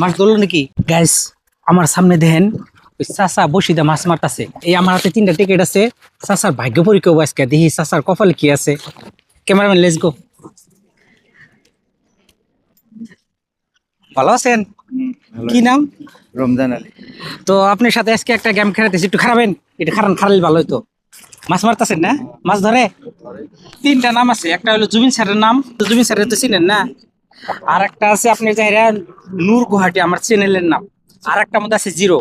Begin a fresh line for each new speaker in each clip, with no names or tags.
মাছ ধরলো নাকি গাইস? আমার সামনে দেখেন ওই চাচা বসিদা মাছ মারতাছে। এই আমার হাতে 3টা টিকিট আছে। চাচার ভাগ্য পরীক্ষা আজকে, দেখি চাচার কপালে কি আছে। Cameraman, let's go. ভালো আছেন? কি নাম?
রমজান আলী।
তো আপনার সাথে আজকে একটা গেম খেলাতেছি, একটু খারাবেন? এটা খারালে ভালো হইতো। মাছ মারতাছেন না? মাছ ধরে 3টা নাম আছে। একটা হলো জুবিন স্যারের নাম, তো জুবিন স্যারের তো চিনেন না। আর একটা আছে আপনার যাইরা নূর গুয়াহাটি, আমার চ্যানেলের নাম। আর একটা মধ্যে আছে জিরো।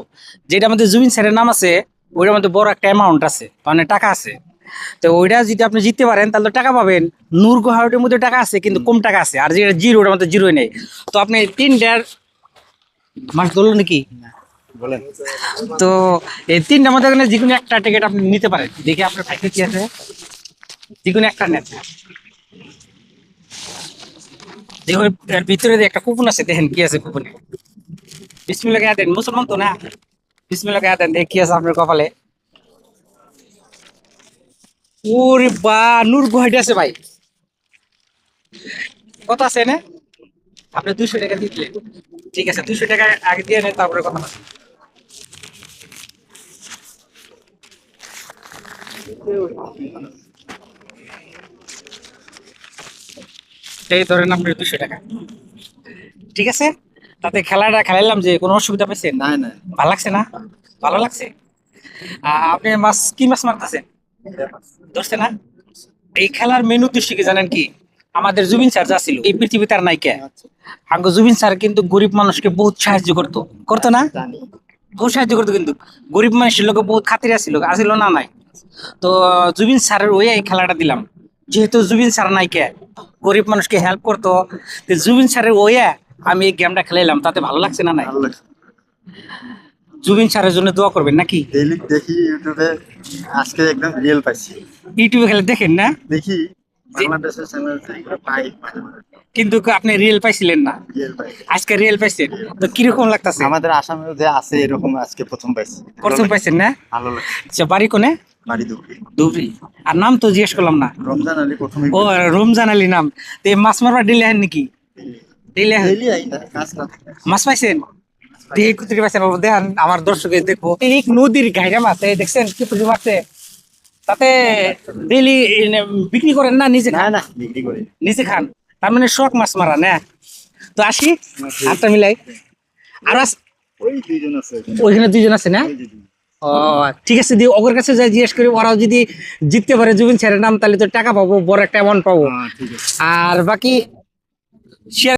যেটা মধ্যে জুবিন স্যারের নাম আছে ওইটার মধ্যে বড় একটা অ্যামাউন্ট আছে, মানে টাকা আছে। তো ওইটা যদি আপনি জিততে পারেন তাহলে তো টাকা পাবেন। নূর গুয়াহাটির মধ্যে টাকা আছে কিন্তু কম টাকা আছে, আর যেটা জিরো ওটার মধ্যে জিরোই নেই। তো আপনি 3টার মাছ ধরলো নাকি?
বলেন।
তো এই 3টার মধ্যে যে কোনো একটা টিকিট আপনি নিতে পারেন। দেখি আপনার ভাগ্যে কি আছে, যে কোনো একটা নেন। দেখুন এর ভিতরে যে একটা কুপন আছে, দেখেন কি আছে কুপনে। বিসমিল্লাহ গায়ে দেন, মুসলমান তো না। বিসমিল্লাহ গায়ে দেন, দেখি কি আছে আপনার কপালে। ওরে বা, নূর গুয়াহাটি আছে ভাই। কত আছে না? আপনি 200 টাকা দিলেন। ঠিক আছে, 200 টাকা আগে দিয়ে নেন, তারপরে কথা বলছি। এই ধরেন আপনার 200 টাকা। ঠিক আছে, তাতে খেলাটা খেলাইলাম, যে কোনো অসুবিধা পাইছেন?
না না।
ভালো লাগছে না? ভালো লাগছে। আপনি মাছ কি মাছ মারতেছেন? ধরছে না? এই খেলার মেন উদ্দেশ্য কি জানেন কি? আমাদের জুবিন স্যার যা ছিল এই পৃথিবীতে আর নাই কে। আগে জুবিন স্যার কিন্তু গরিব মানুষকে বহুত সাহায্য করতো, করতো না?
জানি।
বহুত সাহায্য করতো, কিন্তু গরিব মানুষের লোকে বহুত খাতির আসিল না নাই। তো জুবিন স্যারের ওই এই খেলাটা দিলাম, যেহেতু জুবিন স্যার নাই কে, গরিব মানুষকে হেল্প করতো। তো জুবিন স্যারের ওই আমি এই গেমটা খেলাইলাম, তাতে ভালো লাগছে না নাই?
ভালো লাগছে।
জুবিন স্যারের জন্য দোয়া করবেন নাকি?
ডেইলি দেখি ইউটিউবে, আজকে একদম রিয়েল পাইছি।
ইউটিউবে খেলে দেখেন না?
দেখি
যে
বাংলাদেশের চ্যানেল থেকে পাই মাঝে মাঝে।
কিন্তু আপনি রিয়েল পাইছিলেন না,
রিয়েল পাই।
আজকে রিয়েল পাইছেন। তো কিরকম লাগতেছে?
আমাদের আসামেও যে আছে এরকম আজকে প্রথম পাইছি।
প্রথম পাইছেন না?
ভালো লাগছে।
আচ্ছা, বাড়ি কোনে?
বাড়ি দুপুরে।
ধুবড়ি। আর নাম তো জিজ্ঞেস করলাম না।
রমজান আলী প্রথমে।
ও, রমজান আলী নাম। তো এই মাছ মারবার ডিলে হেন নাকি? ডিলে
ডেইলি আই না, কাজ না।
মাছ পাইছেন? দেখি কোথায় পাইছেন বাবু, দেখান আমার দর্শকে দেখবো। এই নদীর ঘাইরা মাছ, এই দেখছেন কি পুজো মারছে। তাতে ডেইলি বিক্রি করেন না নিজে
না
খান?
না, বিক্রি করে।
নিজে খান, তার মানে শখ মাছ মারা না। তো আসি, হাতটা মিলাই। আর
ওই দুইজন আছে ওখানে।
ওইখানে 2জন আছে না?
ওই দুইজন।
ও ঠিক আছে, দিয়ে ওদের কাছে যাই জিজ্ঞেস করি, ওরাও যদি জিততে পারে জুবিন স্যারের নাম, তাহলে তো টাকা পাবো, বড় একটা অ্যামাউন্ট পাবো।
হ্যাঁ ঠিক আছে।
আর বাকি share